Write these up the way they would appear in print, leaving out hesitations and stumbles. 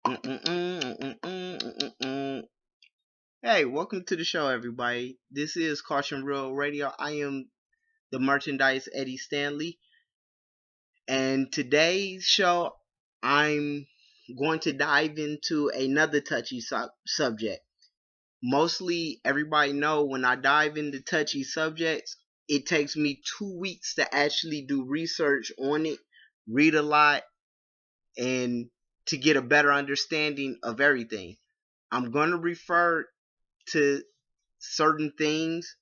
Hey, welcome to the show, everybody. This is Caution Real Radio. I am the merchandise Eddie Stanley, and today's show, I'm going to dive into another touchy subject. Mostly, everybody know when I dive into touchy subjects, it takes me 2 weeks to actually do research on it, read a lot, and to get a better understanding of everything. I'm going to refer to certain things.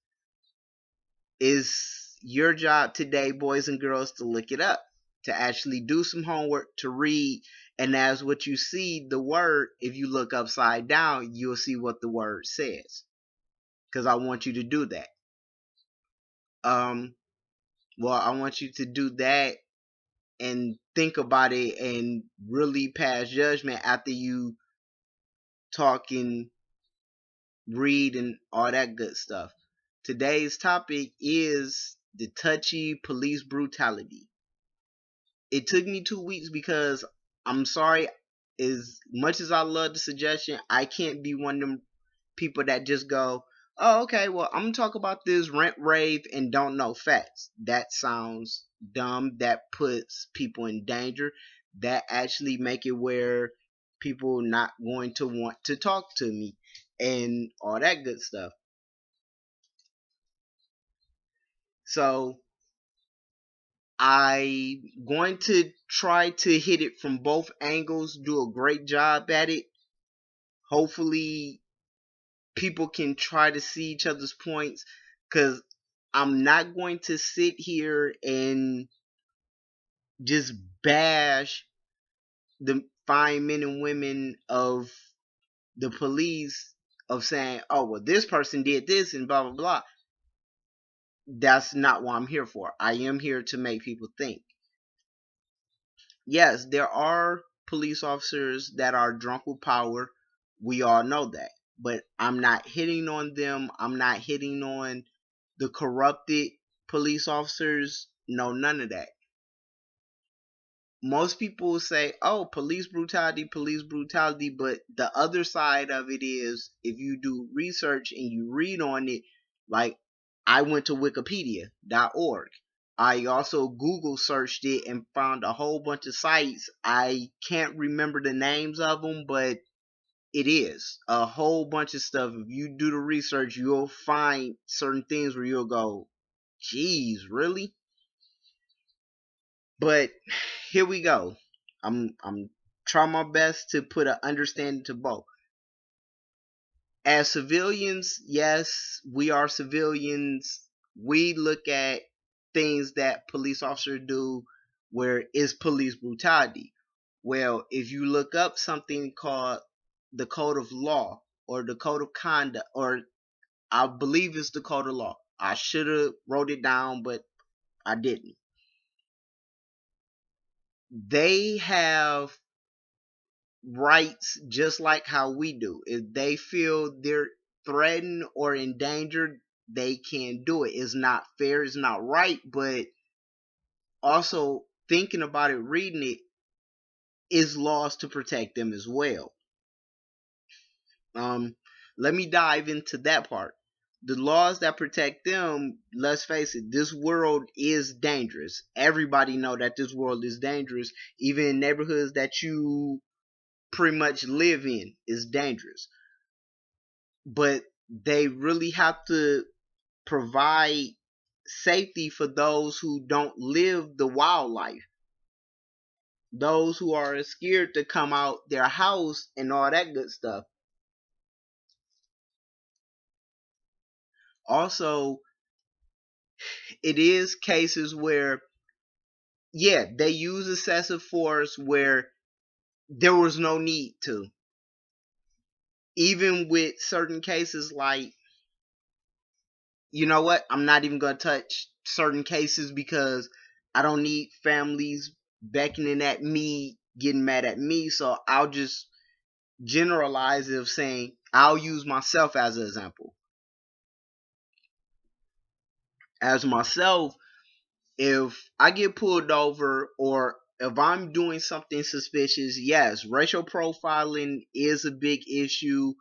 Is your job today, boys and girls, to look it up, to actually do some homework, to read, and as what you see, the word, if you look upside down, you'll see what the word says. Because I want you to do that. Um, well, I want you to do that and think about it and really pass judgment after you talk and read and all that good stuff. Today's topic is the touchy police brutality. It took me 2 weeks because I'm sorry, as much as I love the suggestion, I can't be one of them people that just go, oh, okay, well, I'm gonna talk about this rent rave and don't know facts. That sounds dumb. That puts people in danger. That actually make it where people not going to want to talk to me and all that good stuff. So I'm going to try to hit it from both angles, do a great job at it. Hopefully, people can try to see each other's points because I'm not going to sit here and just bash the fine men and women of the police of saying, oh, well, this person did this and blah, blah, blah. That's not what I'm here for. I am here to make people think. Yes, there are police officers that are drunk with power. We all know that. But I'm not hitting on them. I'm not hitting on the corrupted police officers. No, none of that. Most people say, oh, police brutality. But the other side of it is if you do research and you read on it, like I went to wikipedia.org. I also Google searched it and found a whole bunch of sites. I can't remember the names of them, but it is a whole bunch of stuff. If you do the research, you'll find certain things where you'll go, geez, really? But here we go. I'm trying my best to put an understanding to both. As civilians, yes, we are civilians. We look at things that police officers do where is police brutality. Well, if you look up something called the code of law or the code of conduct, or I believe it's the code of law. I should have wrote it down, but I didn't. They have rights just like how we do. If they feel they're threatened or endangered, they can do it. It's not fair, it's not right, but also thinking about it, reading it, is laws to protect them as well. Um, Let me dive into that part. The laws that protect them, let's face it, this world is dangerous. Everybody know that this world is dangerous. Even in neighborhoods that you pretty much live in is dangerous. But they really have to provide safety for those who don't live the wildlife, those who are scared to come out their house and all that good stuff. Also, it is cases where, yeah, they use excessive force where there was no need to. Even with certain cases like, you know what, I'm not even going to touch certain cases because I don't need families beckoning at me, getting mad at me. So I'll just generalize it of saying, I'll use myself as an example. As myself, if I get pulled over or if I'm doing something suspicious, yes, racial profiling is a big issue,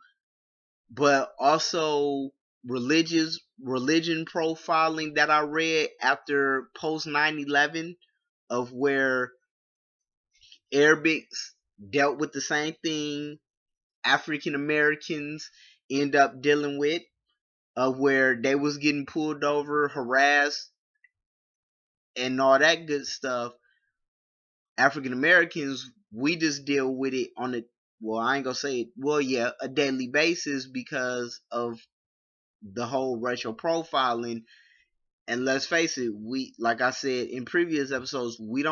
but also religion profiling that I read after post 9/11, of where Arabics dealt with the same thing African Americans end up dealing with, of where they was getting pulled over, harassed, and all that good stuff. African Americans, we just deal with it on a, well, I ain't gonna say it, well, yeah, a daily basis because of the whole racial profiling. And let's face it, we, like I said in previous episodes, we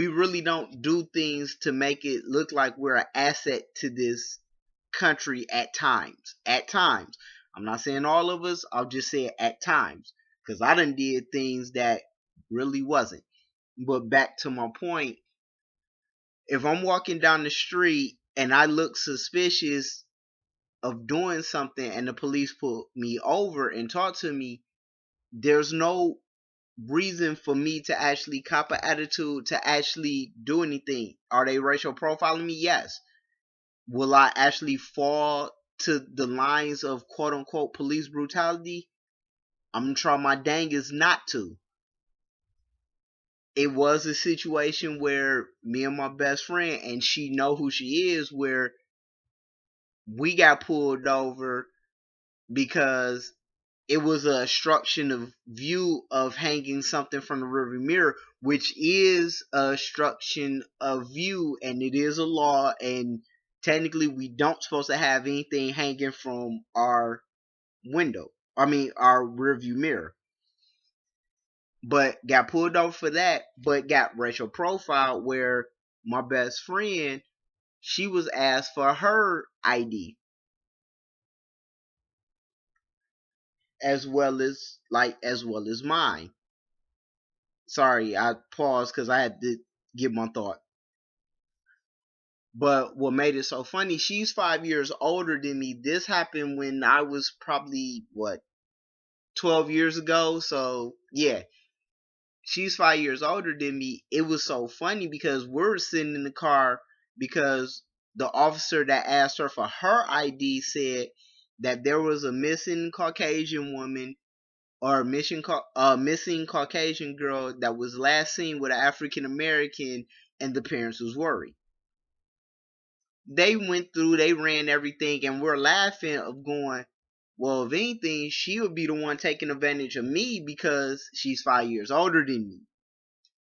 really don't do things to make it look like we're an asset to this country at times. At times. I'm not saying all of us, I'll just say at times. Because I done did things that really wasn't. But back to my point, if I'm walking down the street and I look suspicious of doing something and the police pull me over and talk to me, there's no reason for me to actually cop an attitude to actually do anything. Are they racial profiling me? Yes. Will I actually fall to the lines of quote unquote police brutality? I'm gonna try my dangest not to. It was a situation where me and my best friend, and she know who she is, where we got pulled over because it was a obstruction of view of hanging something from the rearview mirror, which is a obstruction of view, and it is a law, and technically we don't supposed to have anything hanging from our window. I mean our rearview mirror. But got pulled over for that, but got racial profile where my best friend, she was asked for her ID as well as mine. Sorry, I paused because I had to get my thought. But what made it so funny, she's 5 years older than me. This happened when I was probably, 12 years ago. So, yeah, she's 5 years older than me. It was so funny because we're sitting in the car because the officer that asked her for her ID said that there was a missing Caucasian woman or missing Caucasian girl that was last seen with an African American, and the parents was worried. They went through, they ran everything, and we're laughing of going, well, if anything, she would be the one taking advantage of me because she's 5 years older than me.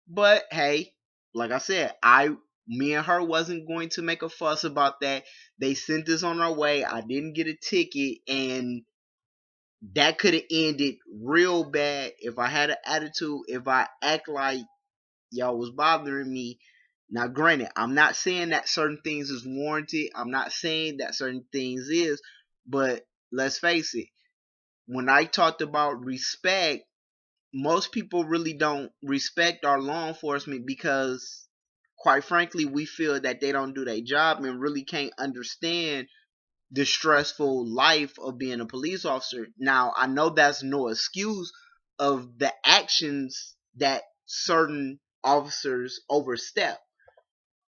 But hey, like I said, me and her wasn't going to make a fuss about that. They sent us on our way. I didn't get a ticket, and that could have ended real bad if I had an attitude, if I act like y'all was bothering me. Now, granted, I'm not saying that certain things is warranted. I'm not saying that certain things is, but let's face it. When I talked about respect, most people really don't respect our law enforcement because, quite frankly, we feel that they don't do their job and really can't understand the stressful life of being a police officer. Now, I know that's no excuse of the actions that certain officers overstep,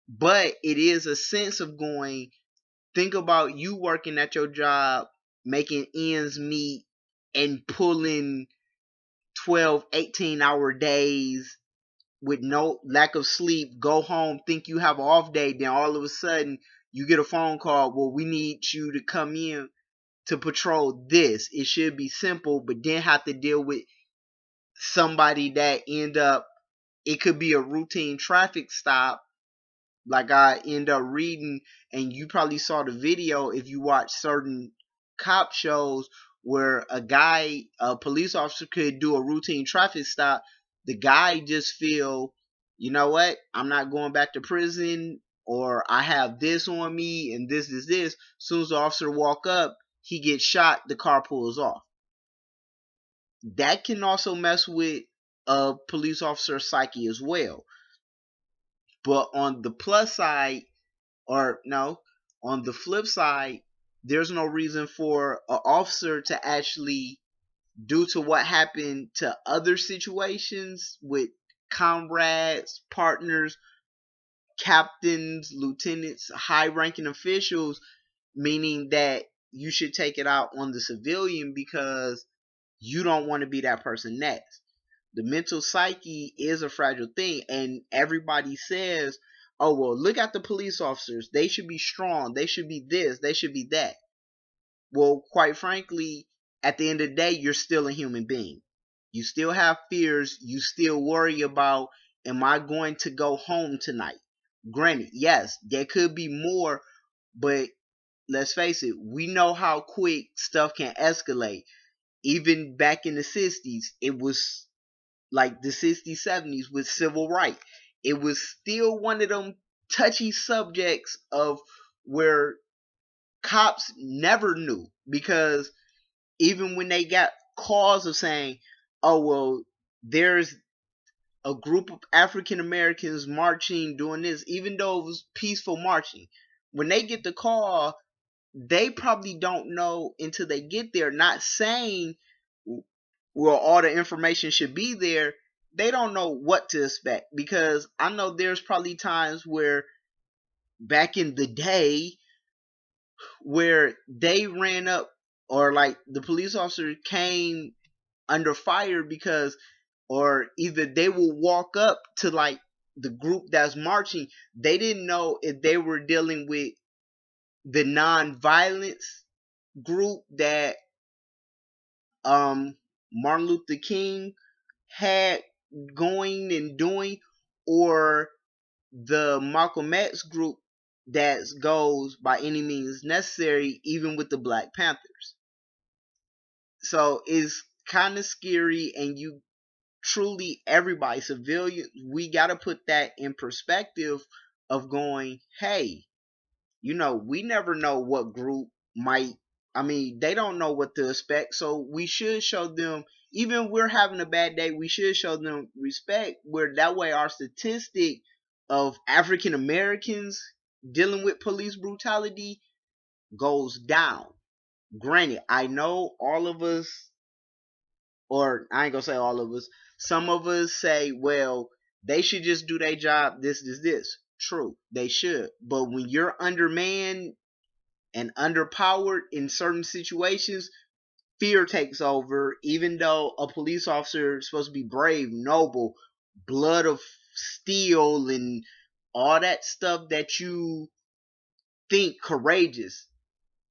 but it is a sense of going, think about you working at your job, making ends meet, and pulling 12, 18-hour days with no lack of sleep, go home, think you have an off day, then all of a sudden you get a phone call, well, we need you to come in to patrol this. It should be simple, but then have to deal with somebody that end up, it could be a routine traffic stop, like I end up reading, and you probably saw the video if you watch certain cop shows where a police officer could do a routine traffic stop. The guy just feel, you know what, I'm not going back to prison, or I have this on me and this is this. As soon as the officer walk up, he gets shot, the car pulls off. That can also mess with a police officer's psyche as well. But on the plus side, or no, on the flip side, there's no reason for an officer to actually, due to what happened to other situations with comrades, partners, captains, lieutenants, high ranking officials, meaning that you should take it out on the civilian because you don't want to be that person next. The mental psyche is a fragile thing, and everybody says, oh, well, look at the police officers. They should be strong. They should be this. They should be that. Well, quite frankly, at the end of the day, you're still a human being. You still have fears. You still worry about, am I going to go home tonight? Granted, yes, there could be more, but let's face it, we know how quick stuff can escalate. Even back in the 60s, it was like the 60s, 70s with civil rights. It was still one of them touchy subjects of where cops never knew, because even when they got calls of saying, oh, well, there's a group of African Americans marching doing this, even though it was peaceful marching, when they get the call, they probably don't know until they get there, not saying, well, all the information should be there. They don't know what to expect, because I know there's probably times where back in the day where they ran up, or like the police officer came under fire because, or either they will walk up to like the group that's marching, they didn't know if they were dealing with the non-violence group that Martin Luther King had going and doing, or the Malcolm X group that goes by any means necessary, even with the Black Panthers. So it's kind of scary, and you truly, everybody, civilian, we got to put that in perspective of going, hey, we never know what group might, I mean, they don't know what to expect. So we should show them, even if we're having a bad day, we should show them respect, where that way our statistic of African Americans dealing with police brutality goes down. Granted, I know all of us, or I ain't gonna say all of us, some of us say, well, they should just do their job, this. True, they should. But when you're undermanned and underpowered in certain situations, fear takes over, even though a police officer is supposed to be brave, noble, blood of steel, and all that stuff that you think courageous.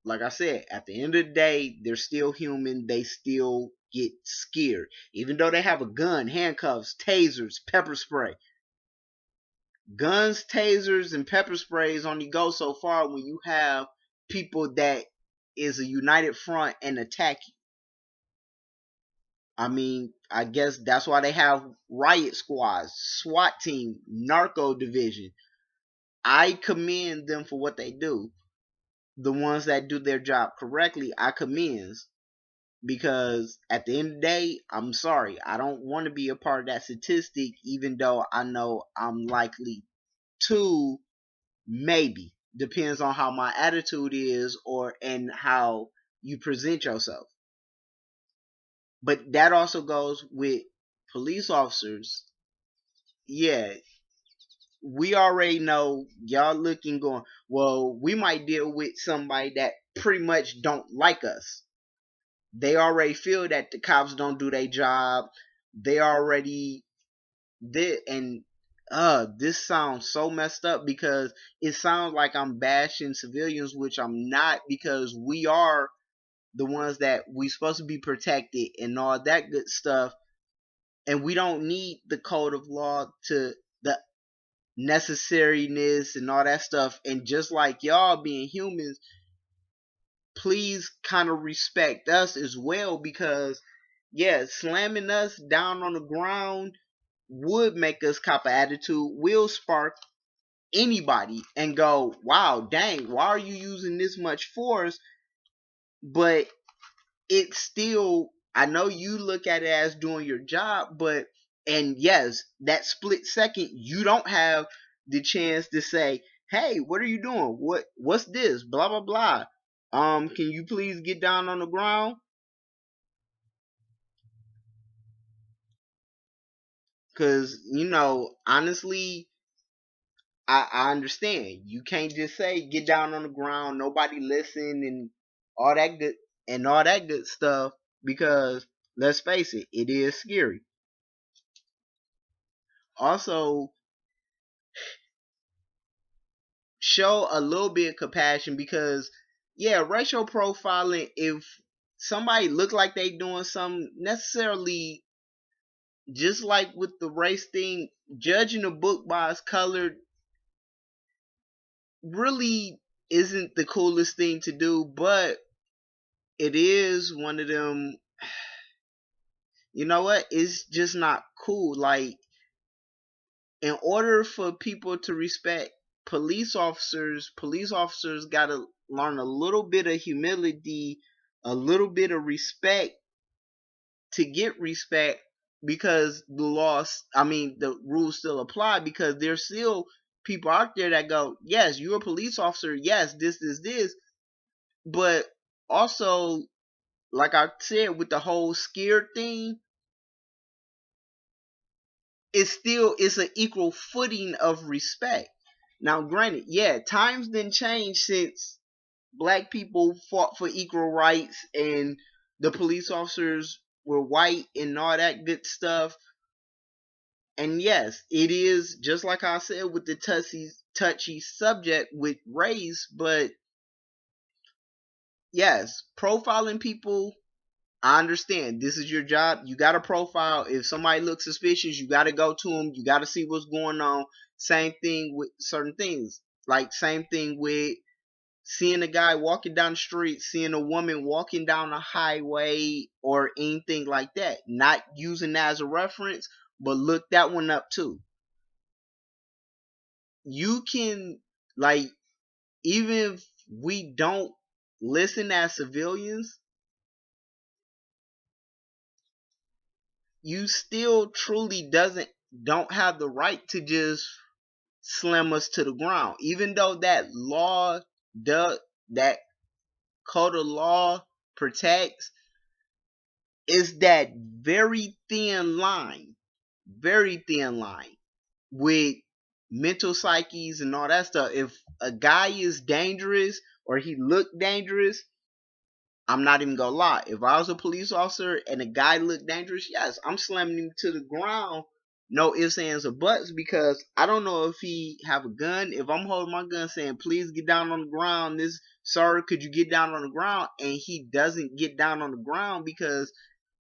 Like I said, at the end of the day, they're still human. They still get scared. Even though they have a gun, handcuffs, tasers, pepper spray. Guns, tasers, and pepper sprays only go so far when you have people that is a united front and attack you. I mean, I guess that's why they have riot squads, SWAT team, narco division. I commend them for what they do. The ones that do their job correctly, I commend, because at the end of the day, I'm sorry, I don't want to be a part of that statistic, even though I know I'm likely to. Maybe depends on how my attitude is, or and how you present yourself. But that also goes with police officers. Yeah, we already know y'all looking going, well, we might deal with somebody that pretty much don't like us. They already feel that the cops don't do their job. They already did, and this sounds so messed up, because it sounds like I'm bashing civilians, which I'm not, because we are the ones that we supposed to be protected and all that good stuff, and we don't need the code of law to the necessariness and all that stuff. And just like y'all being humans, please kind of respect us as well, because yeah, slamming us down on the ground would make us cop an attitude, will spark anybody and go, wow, dang, why are you using this much force? But it's still, I know you look at it as doing your job, but, and yes, that split second, you don't have the chance to say, hey, what are you doing? What's this? Blah, blah, blah. Can you please get down on the ground? Cause honestly, I understand. You can't just say get down on the ground, nobody listen, and all that good stuff, because let's face it, it is scary. Also, show a little bit of compassion, because yeah, racial profiling, if somebody look like they doing something, necessarily, just like with the race thing, judging a book by its color really isn't the coolest thing to do, but it is one of them. You know what? It's just not cool. Like, in order for people to respect police officers got to learn a little bit of humility, a little bit of respect to get respect, because the rules still apply, because there's still people out there that go, yes, you're a police officer, yes, this, but also, like I said, with the whole scared thing, it's an equal footing of respect. Now, granted, yeah, times didn't change since black people fought for equal rights and the police officers were white and all that good stuff. And yes, it is just like I said with the touchy subject with race, but yes, profiling people, I understand. This is your job. You got to profile. If somebody looks suspicious, you got to go to them. You got to see what's going on. Same thing with certain things. Like, same thing with seeing a guy walking down the street, seeing a woman walking down the highway, or anything like that. Not using that as a reference, but look that one up too. You can, like, even if we don't listen as civilians, you still truly don't have the right to just slam us to the ground. Even though that code of law protects, is that very thin line with mental psyches and all that stuff. If a guy is dangerous or he look dangerous, I'm not even gonna lie. If I was a police officer and a guy looked dangerous, yes, I'm slamming him to the ground. No ifs, ands, or buts, because I don't know if he have a gun. If I'm holding my gun saying, please get down on the ground, this sir, could you get down on the ground? And he doesn't get down on the ground because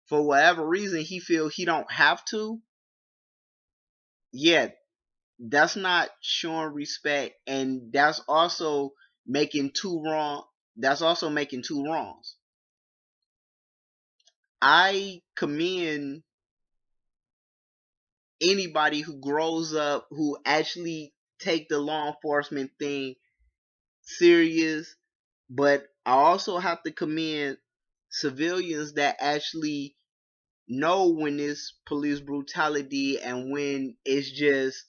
for whatever reason he feel he don't have to. Yeah, that's not showing respect, and that's also making two wrong. That's also making two wrongs. I commend anybody who grows up who actually take the law enforcement thing serious, but I also have to commend civilians that actually know when it's police brutality and when it's just,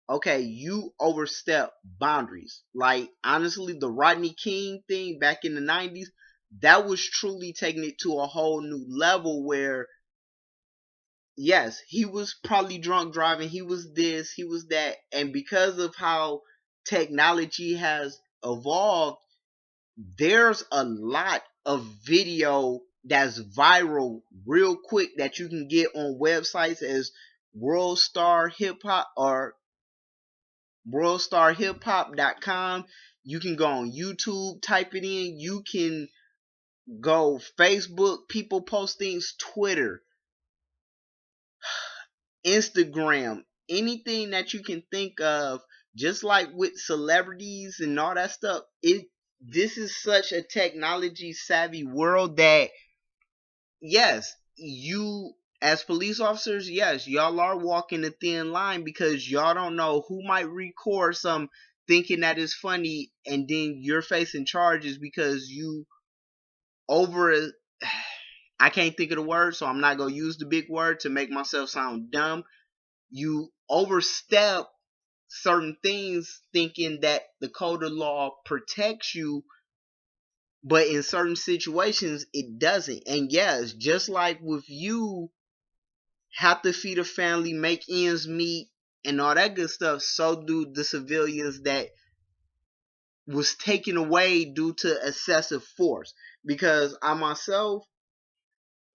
okay, you overstep boundaries. Like, honestly, the Rodney King thing back in the 90s, that was truly taking it to a whole new level where, yes, he was probably drunk driving, he was this, he was that, and because of how technology has evolved, there's a lot of video that's viral real quick that you can get on websites as World Star Hip Hop or worldstarhiphop.com. You can go on YouTube, type it in. You can go Facebook, people post things, Twitter, Instagram, anything that you can think of. Just like with celebrities and all that stuff, this is such a technology savvy world that, yes, you as police officers, yes, y'all are walking a thin line, because y'all don't know who might record some thinking that is funny, and then you're facing charges because you over I can't think of the word, so I'm not gonna use the big word to make myself sound dumb. You overstep certain things thinking that the code of law protects you, but in certain situations it doesn't. And yes, just like with you have to feed a family, make ends meet, and all that good stuff. So do the civilians that was taken away due to excessive force. Because I myself,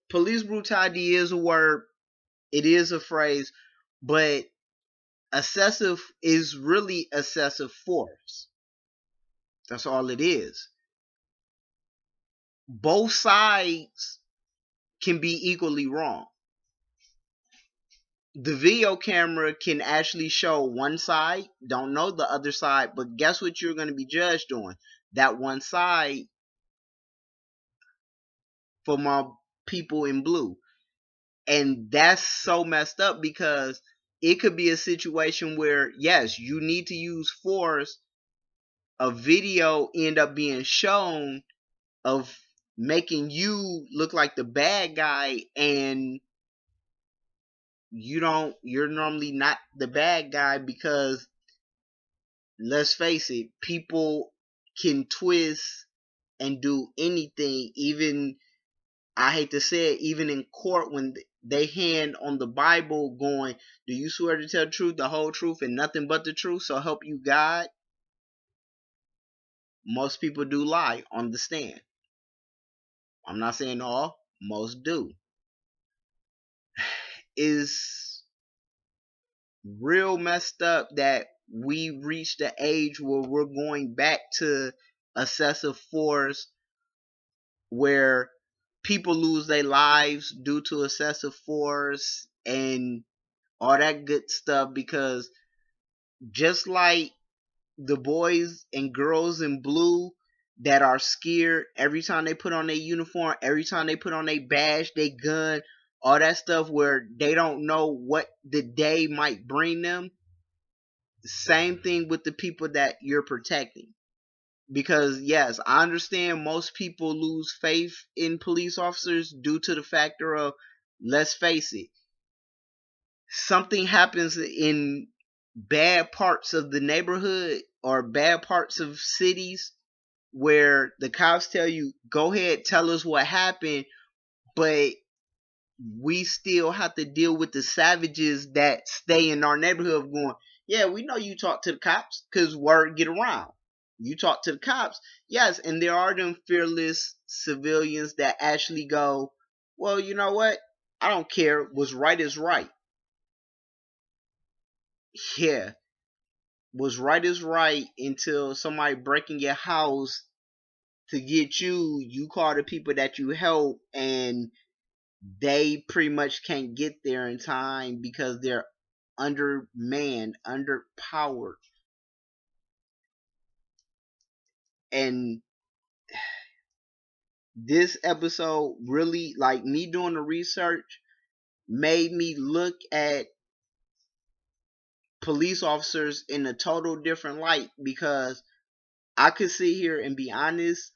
police brutality is a word, it is a phrase, but excessive is really excessive force. That's all it is. Both sides can be equally wrong. The video camera can actually show one side, don't know the other side, but guess what you're going to be judged on? That one side for my people in blue. And that's so messed up because it could be a situation where, yes, you need to use force. A video end up being shown of making you look like the bad guy, and you're normally not the bad guy, because let's face it, people can twist and do anything. Even, I hate to say it, even in court, when they hand on the Bible going, do you swear to tell the truth, the whole truth, and nothing but the truth, so help you God? Most people do lie on the stand. I'm not saying all, most do. Is real messed up that we reached the age where we're going back to excessive force, where people lose their lives due to excessive force and all that good stuff. Because just like the boys and girls in blue that are scared every time they put on their uniform, every time they put on their badge, their gun, all that stuff, where they don't know what the day might bring them. Same thing with the people that you're protecting. Because yes, I understand most people lose faith in police officers due to the factor of, let's face it, something happens in bad parts of the neighborhood or bad parts of cities where the cops tell you, go ahead, tell us what happened, but we still have to deal with the savages that stay in our neighborhood going, yeah, we know you talk to the cops because word get around. You talk to the cops. Yes, and there are them fearless civilians that actually go, well, you know what? I don't care. What's right is right. Yeah. What's right is right until somebody breaking your house to get you. You call the people that you help, and they pretty much can't get there in time because they're undermanned, underpowered. And this episode really, like, me doing the research, made me look at police officers in a total different light, because I could sit here and be honest.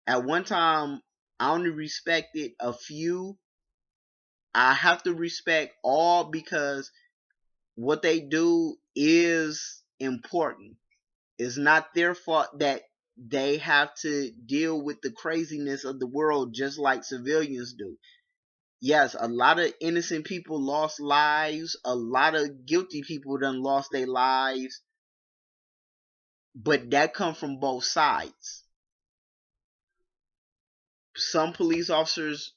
At one time, I only respected a few. I have to respect all because what they do is important. It's not their fault that they have to deal with the craziness of the world just like civilians do. Yes, a lot of innocent people lost lives. A lot of guilty people done lost their lives. But that come from both sides. Some police officers,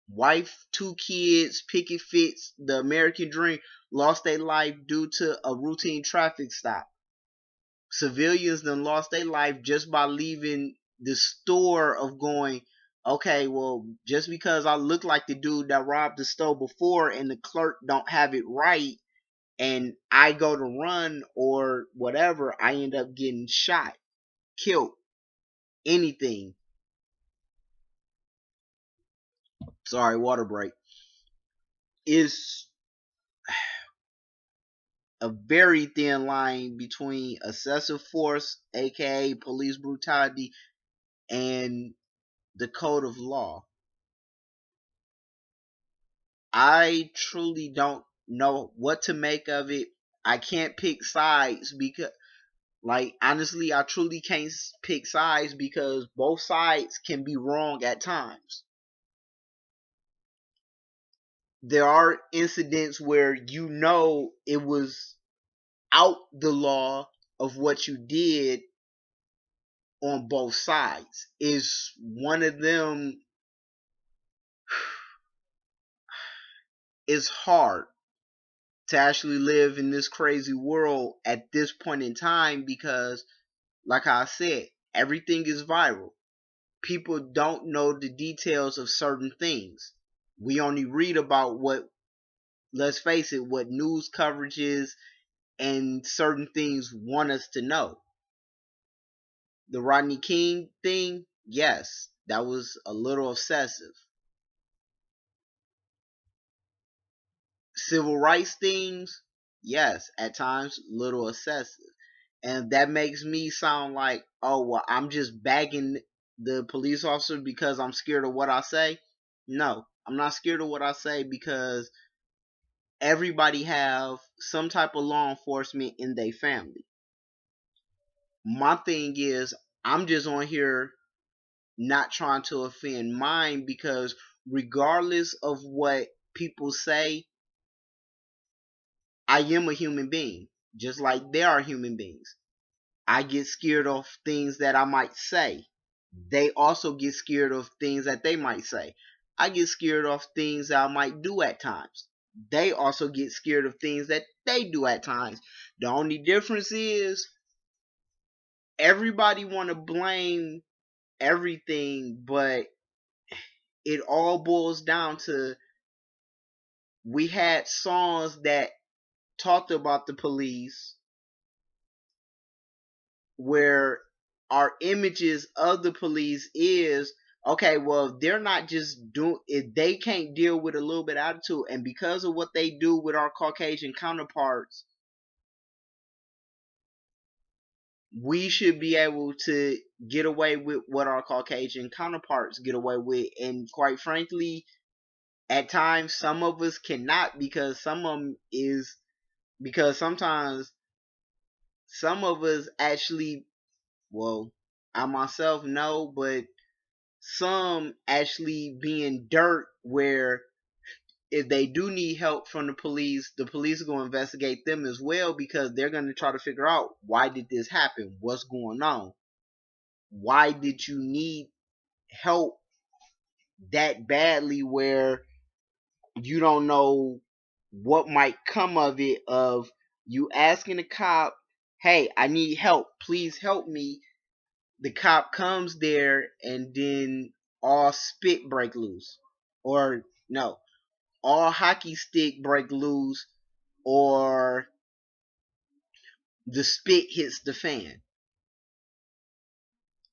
wife, two kids, picket fits, the American dream, lost their life due to a routine traffic stop. Civilians then lost their life just by leaving the store of going, okay, well, just because I look like the dude that robbed the store before and the clerk don't have it right, and I go to run or whatever, I end up getting shot, killed, anything. Sorry, water break. Is a very thin line between excessive force, aka police brutality, and the code of law. I truly don't know what to make of it. I can't pick sides because, like, honestly, I truly can't pick sides because both sides can be wrong at times. there are incidents where you know it was out the law of what you did on both sides. Is one of them is hard to actually live in this crazy world at this point in time because, like I said, everything is viral. People don't know the details of certain things. We only read about what, let's face it, what news coverages and certain things want us to know. The Rodney King thing, yes, that was a little excessive. Civil rights things, yes, at times a little excessive. And that makes me sound like, oh, well, I'm just bagging the police officer because I'm scared of what I say. No, I'm not scared of what I say because everybody have some type of law enforcement in their family. My thing is, I'm just on here not trying to offend mine because regardless of what people say, I am a human being, just like they are human beings. I get scared of things that I might say. They also get scared of things that they might say. I get scared of things that I might do at times. They also get scared of things that they do at times. The only difference is everybody want to blame everything, but it all boils down to we had songs that talked about the police where our images of the police is okay, well, they're not just doing if they can't deal with a little bit of attitude, and because of what they do with our Caucasian counterparts, we should be able to get away with what our Caucasian counterparts get away with. And quite frankly, at times some of us cannot, because some of them is because sometimes some of us actually, well, I myself know, but some actually being dirt where if they do need help from the police are going to investigate them as well, because they're going to try to figure out, why did this happen? What's going on? Why did you need help that badly where you don't know what might come of it, of you asking the cop, hey, I need help, please help me. The cop comes there and then all spit break loose, or no, all hockey stick break loose, or the spit hits the fan.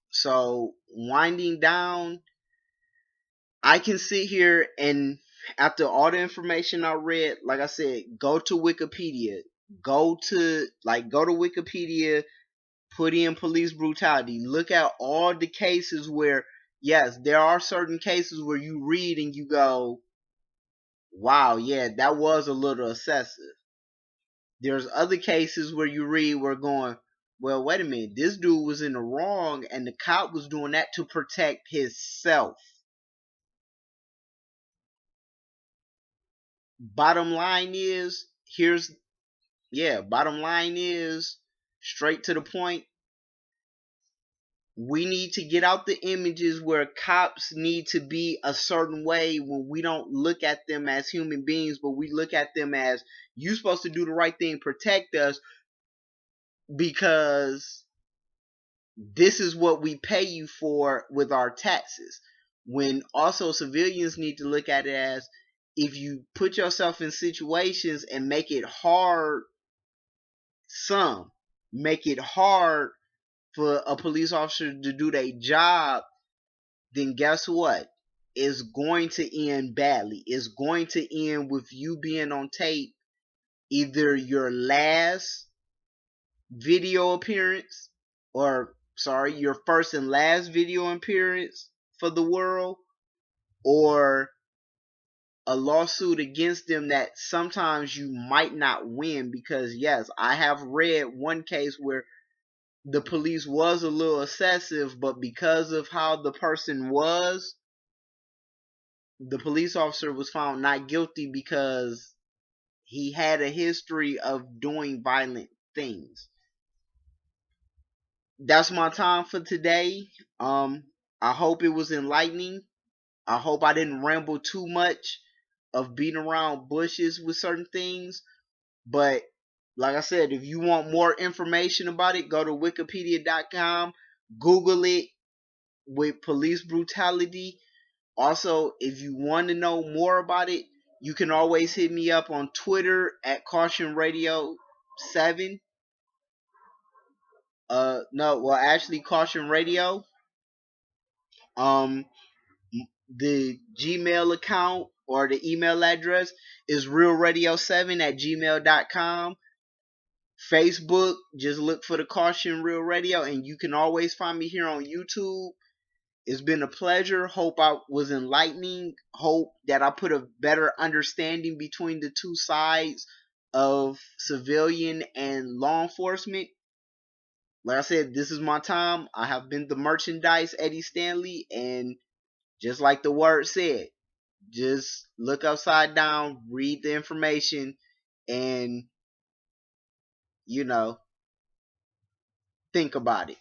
So winding down, I can sit here and after all the information I read, like I said, go to Wikipedia. Go to Wikipedia, put in police brutality. Look at all the cases where, yes, there are certain cases where you read and you go, wow, yeah, that was a little excessive. There's other cases where you read we're going, well, wait a minute, this dude was in the wrong and the cop was doing that to protect himself. Bottom line is, bottom line is, straight to the point, we need to get out the images where cops need to be a certain way when we don't look at them as human beings, but we look at them as, you're supposed to do the right thing, protect us, because this is what we pay you for with our taxes. When also civilians need to look at it as, if you put yourself in situations and make it hard, make it hard for a police officer to do their job, then guess what? It's going to end badly. It's going to end with you being on tape, either your last video appearance, or sorry, your first and last video appearance for the world, or a lawsuit against them that sometimes you might not win. Because yes, I have read one case where the police was a little excessive, but because of how the person was, the police officer was found not guilty because he had a history of doing violent things. That's my time for today. I hope it was enlightening. I hope I didn't ramble too much of beating around bushes with certain things. But like I said, if you want more information about it, go to wikipedia.com, Google it with police brutality. Also, if you want to know more about it, you can always hit me up on Twitter at Caution Radio 7. No, well, actually, Caution Radio. Um, the Gmail account or the email address is realradio7 at gmail.com. Facebook, just look for the Caution Real Radio, and you can always find me here on YouTube. It's been a pleasure. Hope I was enlightening. Hope that I put a better understanding between the two sides of civilian and law enforcement. Like I said, this is my time. I have been the merchandise Eddie Stanley, and just like the word said, just look upside down, read the information, and, think about it.